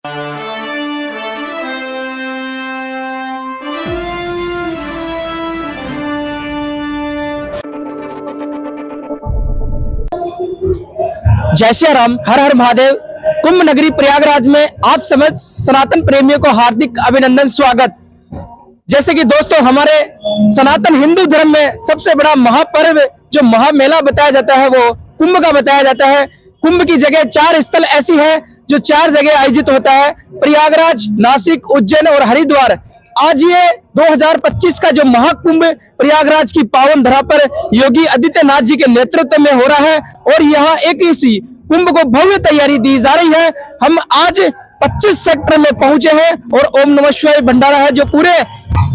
जय श्री राम, हर हर महादेव। कुंभ नगरी प्रयागराज में आप समस्त सनातन प्रेमियों को हार्दिक अभिनंदन, स्वागत। जैसे कि दोस्तों, हमारे सनातन हिंदू धर्म में सबसे बड़ा महापर्व जो महामेला बताया जाता है वो कुंभ का बताया जाता है। कुंभ की जगह 4 स्थल ऐसी है जो 4 जगह आयोजित होता है: प्रयागराज, नासिक, उज्जैन और हरिद्वार। आज ये 2025 का जो महाकुंभ प्रयागराज की पावन धरा पर योगी आदित्यनाथ जी के नेतृत्व में हो रहा है और यहाँ एक इसी कुंभ को भव्य तैयारी दी जा रही है। हम आज 25 सेक्टर में पहुंचे हैं और ओम नमः शिवाय भंडारा है जो पूरे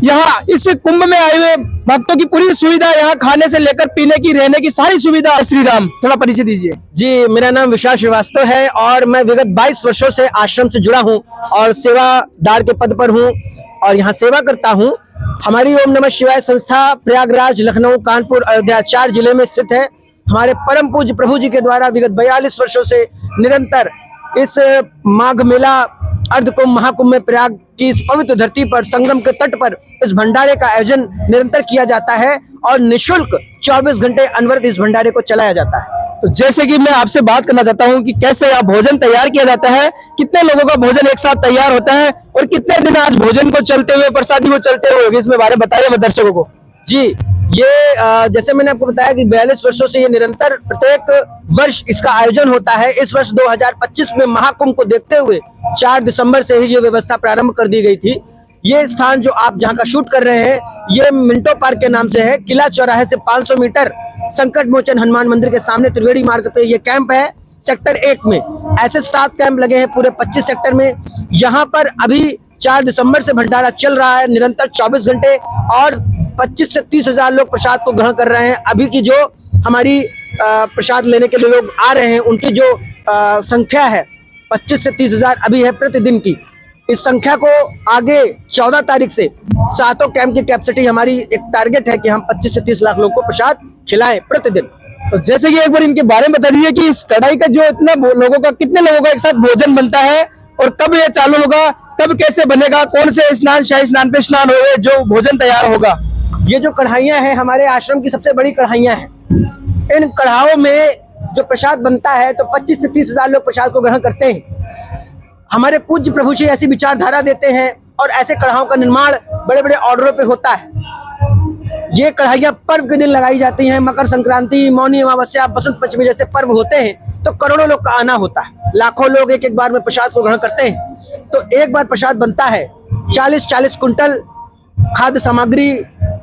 यहाँ इस कुंभ में आए हुए भक्तों की पूरी सुविधा, यहाँ खाने से लेकर पीने की, रहने की सारी सुविधा। श्री राम, थोड़ा परिचय दीजिए। जी, मेरा नाम विशाल श्रीवास्तव है और मैं विगत 22 वर्षों से आश्रम से जुड़ा हूँ और सेवादार के पद पर हूँ और यहाँ सेवा करता हूँ। हमारी ओम नमः शिवाय संस्था प्रयागराज, लखनऊ, कानपुर, अयोध्या 4 जिले में स्थित है। हमारे परम पूज्य प्रभु जी के द्वारा विगत 42 वर्षों से निरंतर इस माघ मेला, अर्ध कुंभ, महाकुंभ में प्रयाग की इस पवित्र धरती पर, संगम के तट पर इस भंडारे का आयोजन निरंतर किया जाता है और निःशुल्क 24 घंटे अनवरत इस भंडारे को चलाया जाता है। तो जैसे कि मैं आपसे बात करना चाहता हूँ कि कैसे आप भोजन तैयार किया जाता है, कितने लोगों का भोजन एक साथ तैयार होता है और कितने दिन आज भोजन को चलते हुए, प्रसादी को चलते हुए, इसमें बारे में बताइए मैं दर्शकों को। जी, ये जैसे मैंने आपको बताया कि 42 वर्षों से ये निरंतर प्रत्येक वर्ष इसका आयोजन होता है। इस वर्ष 2025 में महाकुंभ को देखते हुए 4 दिसंबर से ही ये व्यवस्था प्रारंभ कर दी गई थी। ये स्थान जो आप जहाँ का शूट कर रहे हैं, ये मिंटो पार्क के नाम से है। किला चौराहे से 500 मीटर संकट मोचन हनुमान मंदिर के सामने त्रिवेणी मार्ग पे ये कैंप है। सेक्टर 1 में ऐसे 7 कैंप लगे हैं पूरे 25 सेक्टर में। यहाँ पर अभी 4 दिसंबर से भंडारा चल रहा है निरंतर 24 घंटे और 25 से 30 हजार लोग प्रसाद को ग्रहण कर रहे हैं। अभी की जो हमारी प्रसाद लेने के लिए लोग आ रहे हैं, उनकी जो संख्या है 25 से 30 हजार अभी है प्रतिदिन की। इस संख्या को आगे 14 तारीख से 7 कैंप की कैपेसिटी, हमारी एक टारगेट है कि हम 25 से 30 लाख लोगों को प्रसाद खिलाएं प्रतिदिन। तो जैसे कि एक बार इनके बारे में बता दीजिए कि इस कढ़ाई का जो इतना लोगों का, कितने लोगों का एक साथ भोजन बनता है और कब ये चालू होगा, कब कैसे बनेगा, कौन से स्नान, शाही स्नान पे स्नान होगा जो भोजन तैयार होगा। ये जो कढ़ाइयाँ हैं हमारे आश्रम की सबसे बड़ी कढ़ाइयाँ हैं। इन कढ़ाओं में जो प्रसाद बनता है तो 25 से 30 हजार लोग प्रसाद को ग्रहण करते हैं। हमारे पूज्य प्रभु जी ऐसी विचारधारा देते हैं और ऐसे कढ़ाओं का निर्माण बड़े बड़े ऑर्डरों पे होता है। ये कढ़ाइयाँ पर्व के दिन लगाई जाती हैं। मकर संक्रांति, मौनी अमावस्या, बसंत पंचमी जैसे पर्व होते हैं तो करोड़ों लोग का आना होता है। लाखों लोग एक एक बार में प्रसाद को ग्रहण करते हैं। तो एक बार प्रसाद बनता है, 40-40 कुंटल खाद्य सामग्री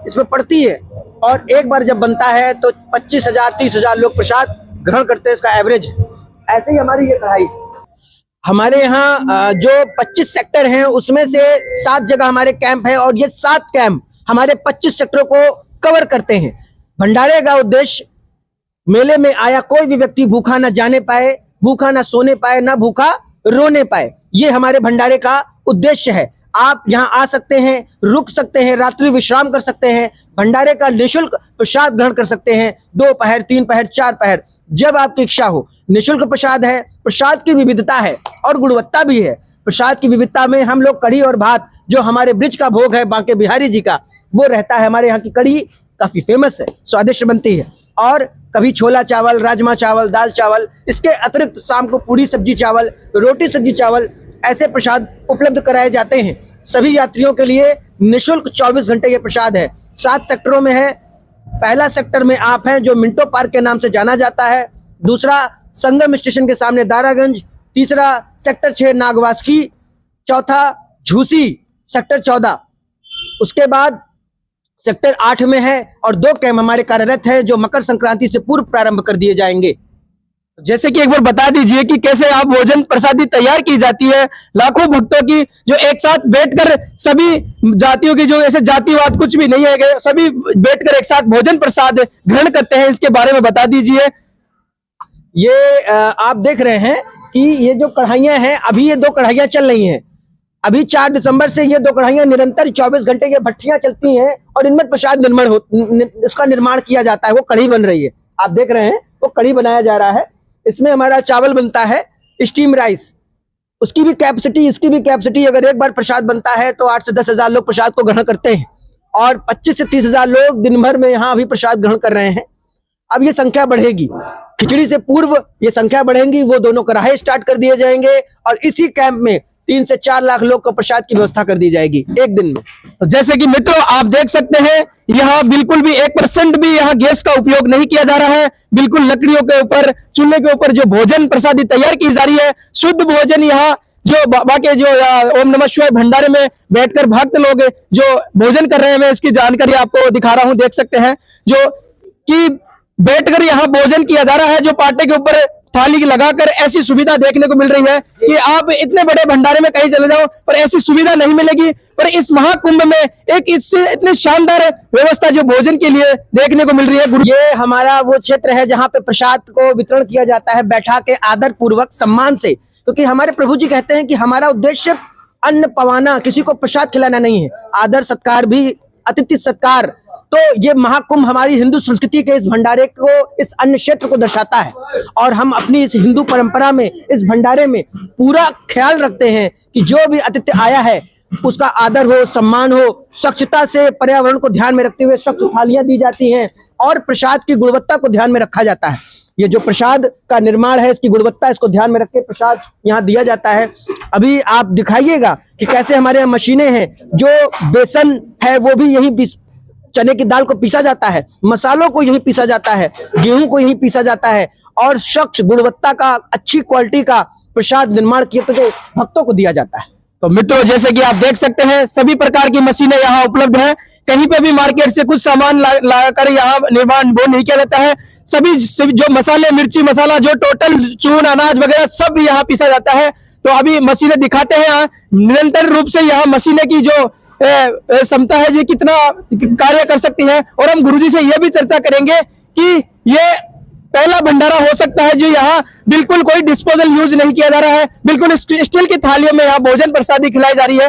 इसमें पड़ती है और एक बार जब बनता है तो 25 हजार 30 हजार लोग प्रसाद ग्रहण करते हैं। इसका एवरेज है। ऐसे ही हमारी ये कढ़ाई, हमारे यहाँ जो 25 सेक्टर हैं उसमें से 7 जगह हमारे कैंप है और ये 7 कैंप हमारे 25 सेक्टरों को कवर करते हैं। भंडारे का उद्देश्य, मेले में आया कोई भी व्यक्ति भूखा ना जाने पाए, भूखा ना सोने पाए, ना भूखा रोने पाए, ये हमारे भंडारे का उद्देश्य है। आप यहाँ आ सकते हैं, रुक सकते हैं, रात्रि विश्राम कर सकते हैं, भंडारे का निःशुल्क प्रसाद ग्रहण कर सकते हैं। 2 पहर, 3 पहर, 4 पहर, जब आपकी इच्छा हो। निःशुल्क प्रसाद है। प्रसाद की विविधता है और गुणवत्ता भी है। प्रसाद की विविधता में हम लोग कढ़ी और भात, जो हमारे ब्रिज का भोग है बांके बिहारी जी का, वो रहता है। हमारे यहाँ की कढ़ी काफी फेमस है, स्वादिष्ट बनती है। और कभी छोला चावल, राजमा चावल, दाल चावल, इसके अतिरिक्त शाम को पूरी सब्जी चावल, रोटी सब्जी चावल, ऐसे प्रसाद उपलब्ध कराए जाते हैं सभी यात्रियों के लिए। निःशुल्क 24 घंटे ये प्रसाद है। 7 सेक्टरों में है। पहला सेक्टर में आप हैं जो मिंटो पार्क के नाम से जाना जाता है। दूसरा संगम स्टेशन के सामने दारागंज। तीसरा सेक्टर 6 नागवासकी। चौथा झूसी सेक्टर 14। उसके बाद सेक्टर 8 में है और 2 कैंप हमारे कार्यरत हैं जो मकर संक्रांति से पूर्व प्रारंभ कर दिए जाएंगे। जैसे कि एक बार बता दीजिए कि कैसे आप भोजन प्रसादी तैयार की जाती है लाखों भक्तों की, जो एक साथ बैठकर सभी जातियों की, जो ऐसे जातिवाद कुछ भी नहीं है, सभी बैठकर एक साथ भोजन प्रसाद ग्रहण करते हैं, इसके बारे में बता दीजिए। ये आप देख रहे हैं कि ये जो कढ़ाइयाँ हैं, अभी ये 2 कढ़ाइयाँ चल रही हैं। अभी 4 दिसंबर से ये 2 कढ़ाइयाँ निरंतर 24 घंटे ये भट्टियाँ चलती हैं और इनमें प्रसाद इसका निर्माण किया जाता है। वो कढ़ी बन रही है, आप देख रहे हैं, वो कढ़ी बनाया जा रहा है। इसमें हमारा चावल बनता है, स्टीम राइस, उसकी भी कैपेसिटी, इसकी भी कैपेसिटी, अगर एक बार प्रसाद बनता है तो 8 से 10 हजार लोग प्रसाद को ग्रहण करते हैं और 25 से 30 हजार लोग दिन भर में यहाँ अभी प्रसाद ग्रहण कर रहे हैं। अब ये संख्या बढ़ेगी, खिचड़ी से पूर्व ये संख्या बढ़ेगी, वो दोनों कढ़ाई स्टार्ट कर दिए जाएंगे और इसी कैंप में 3 से 4 लाख लोग को प्रसाद की व्यवस्था कर दी जाएगी एक दिन में। तो जैसे कि मित्रों आप देख सकते हैं यहाँ बिल्कुल भी 1% भी यहाँ गैस का उपयोग नहीं किया जा रहा है। बिल्कुल लकड़ियों के ऊपर, चूल्हे के ऊपर जो भोजन प्रसादी तैयार की जा रही है, शुद्ध भोजन यहाँ जो बाबा के जो ओम नमः शिवाय भंडारे में बैठकर भक्त लोग जो भोजन कर रहे हैं, मैं इसकी जानकारी आपको दिखा रहा हूँ। देख सकते हैं जो कि बैठकर यहाँ भोजन किया जा रहा है, जो पाटे के ऊपर थाली लगाकर ऐसी सुविधा देखने को मिल रही है कि आप इतने बड़े भंडारे में कहीं चले जाओ पर ऐसी सुविधा नहीं मिलेगी। पर इस महाकुंभ में एक इससे इतनी शानदार व्यवस्था जो भोजन के लिए देखने को मिल रही है। ये हमारा वो क्षेत्र है जहाँ पे प्रसाद को वितरण किया जाता है बैठा के आदर पूर्वक सम्मान से, क्योंकि हमारे प्रभु जी कहते हैं कि हमारा उद्देश्य अन्न पवाना, किसी को प्रसाद खिलाना नहीं है, आदर सत्कार भी, अतिथि सत्कार। तो ये महाकुंभ हमारी हिंदू संस्कृति के इस भंडारे को, इस अन्न क्षेत्र को दर्शाता है और हम अपनी इस हिंदू परंपरा में, इस भंडारे में पूरा ख्याल रखते हैं कि जो भी अतिथि आया है उसका आदर हो, सम्मान हो, स्वच्छता से, पर्यावरण को ध्यान में रखते हुए स्वच्छ थालियां दी जाती हैं और प्रसाद की गुणवत्ता को ध्यान में रखा जाता है। ये जो प्रसाद का निर्माण है, इसकी गुणवत्ता, इसको ध्यान में रख के प्रसाद यहाँ दिया जाता है। अभी आप दिखाइएगा कि कैसे हमारे यहाँ मशीनें हैं, जो बेसन है वो भी यही चने की दाल को पीसा जाता है, मसालों को यही पीसा जाता है, गेहूं को यही पीसा जाता है और स्वच्छ गुणवत्ता का, अच्छी क्वालिटी का प्रसाद निर्माण किए तो भक्तों को दिया जाता है। तो मित्रों जैसे कि आप देख सकते हैं सभी प्रकार की मशीनें यहाँ उपलब्ध हैं। कहीं पे भी मार्केट से कुछ सामान लाकर यहाँ निर्माण वो नहीं किया जाता है। सभी जो मसाले, मिर्ची मसाला, जो टोटल चून, अनाज वगैरह सब यहाँ पीसा जाता है। तो अभी मशीनें दिखाते हैं यहाँ निरंतर रूप से यहाँ मशीनें की जो क्षमता है, ये कितना कार्य कर सकती है। और हम गुरुजी से यह भी चर्चा करेंगे कि ये पहला भंडारा हो सकता है जो यहाँ बिल्कुल कोई डिस्पोजल यूज नहीं किया जा रहा है, बिल्कुल स्टील की थालियों में यहाँ भोजन प्रसादी खिलाई जा रही है।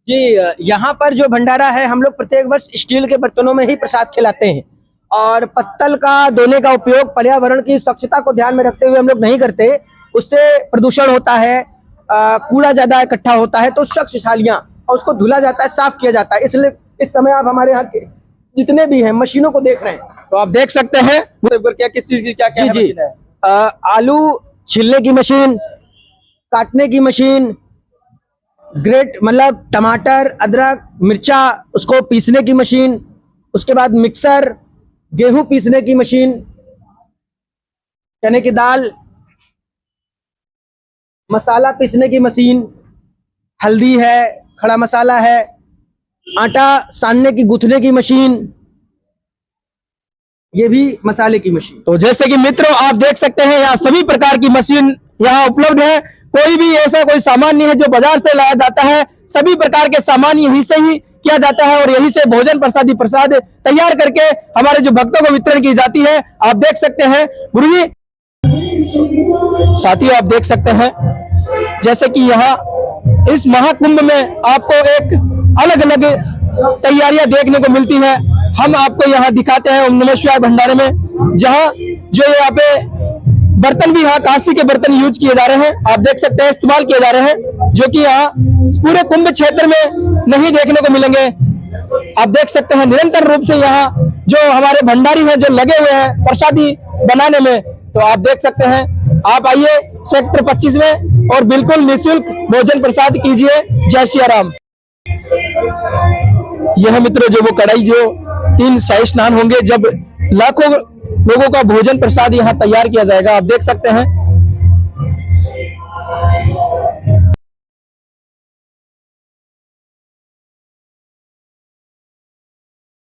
जी, यहाँ पर जो भंडारा है हम लोग प्रत्येक वर्ष स्टील के बर्तनों में ही प्रसाद खिलाते हैं और पत्तल का दोने का उपयोग पर्यावरण की स्वच्छता को ध्यान में रखते हुए हम लोग नहीं करते। उससे प्रदूषण होता है, कूड़ा ज्यादा इकट्ठा होता है, तो स्वच्छ थालियां और उसको धुला जाता है, साफ किया जाता है। इसलिए इस समय आप हमारे यहाँ के जितने भी हैं मशीनों को देख रहे हैं, तो आप देख सकते हैं क्या किस चीज की क्या क्या जी जी, आलू छीलने की मशीन, काटने की मशीन, ग्रेट मतलब टमाटर, अदरक, मिर्चा उसको पीसने की मशीन, उसके बाद मिक्सर, गेहूं पीसने की मशीन, चने की दाल, मसाला पीसने की मशीन, हल्दी है, खड़ा मसाला है, आटा सानने की, गूंथने की मशीन, ये भी मसाले की मशीन। तो जैसे कि मित्रों आप देख सकते हैं यहाँ सभी प्रकार की मशीन यहाँ उपलब्ध है। कोई भी ऐसा कोई सामान नहीं है जो बाजार से लाया जाता है, सभी प्रकार के सामान यहीं से ही किया जाता है और यहीं से भोजन प्रसादी प्रसाद तैयार करके हमारे जो भक्तों को वितरण की जाती है। आप देख सकते हैं गुरुजी, साथियों आप देख सकते हैं जैसे कि यहाँ इस महाकुंभ में आपको एक अलग अलग तैयारियां देखने को मिलती है। हम आपको यहाँ दिखाते हैं ओम नमः शिवाय भंडारे में, जहाँ जो यहाँ पे बर्तन भी यहाँ कांसी के बर्तन यूज किए जा रहे हैं, आप देख सकते हैं इस्तेमाल किए जा रहे हैं, जो कि यहाँ पूरे कुंभ क्षेत्र में नहीं देखने को मिलेंगे। आप देख सकते हैं निरंतर रूप से यहाँ जो हमारे भंडारी हैं जो लगे हुए हैं प्रसादी बनाने में। तो आप देख सकते हैं, आप आइए सेक्टर 25 में और बिल्कुल निःशुल्क भोजन प्रसाद कीजिए। जय श्री राम। यह मित्रों जो वो कढ़ाई जो 3 शाही स्नान होंगे, जब लाखों लोगों का भोजन प्रसाद यहाँ तैयार किया जाएगा। आप देख सकते हैं